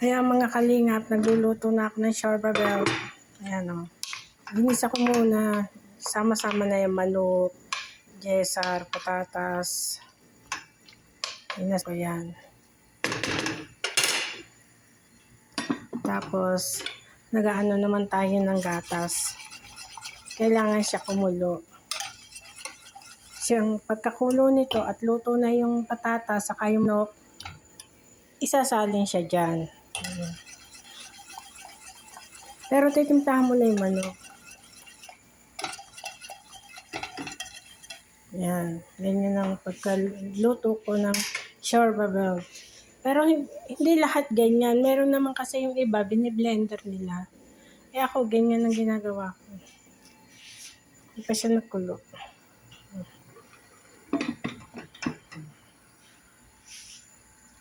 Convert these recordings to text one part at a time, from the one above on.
Ayan mga kalingap, nagluluto na ako ng shorbabel. Ayan o. Ginisa ko muna. Sama-sama na yung manok, gesar, patatas. Ginas ko yan. Tapos, nagaano naman tayo ng gatas. Kailangan siya kumulo. Siyang pagkakulo nito at luto na yung patatas saka yung manok, isasalin siya dyan. Pero titimplahan mo na yung manok. Yan. Ganyan ang pagkaluto ko ng shorbabel. Pero hindi lahat ganyan. Meron naman kasi yung iba, biniblender nila. Eh ako, ganyan ang ginagawa ko. Hindi pa siya nakulo.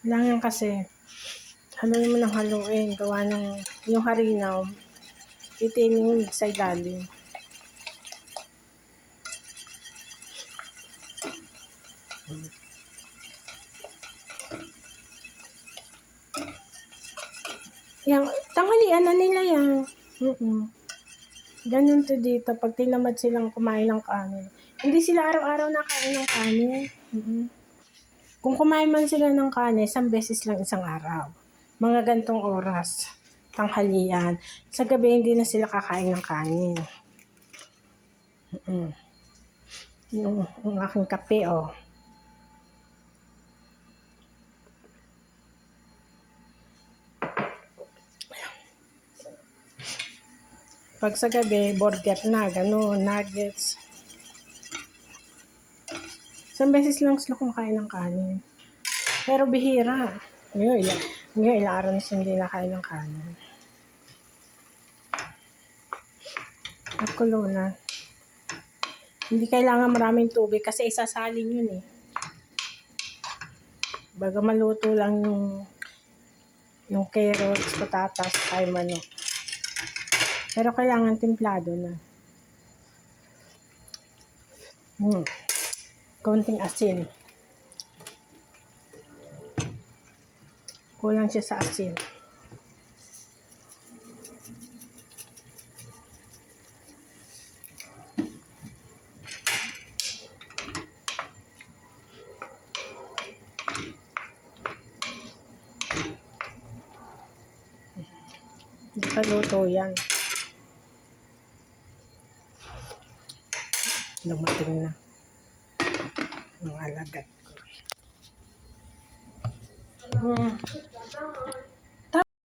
Kailangan kasi, haluin mo ng haluin. Gawa ng yung harinaw. Itinin sa ilalim. Yan, tanghalian na nila yan. Ganun to dito, pag tinamad silang kumain ng kanin. Hindi sila araw-araw nakain ng kanin. Kung kumain man sila ng kanin, isang beses lang isang araw. Mga gantong oras, tanghalian. Sa gabi, hindi na sila kakain ng kanin. Yung aking kape, oh. Pag sa gabi, burger na, gano'n, nuggets. Isang beses lang sila kumakain ng kanin. Pero bihira. Ngayon, ilang araw na sila hindi nakain ng kanin. At kulo na. Hindi kailangan maraming tubig kasi isasalin yun eh. Baga maluto lang yung carrots, patatas, ay manok. Pero kailangan templado na. Konting asin. Kulang siya sa asin. Hindi pa luto yan. Dumating na ang alagad ko.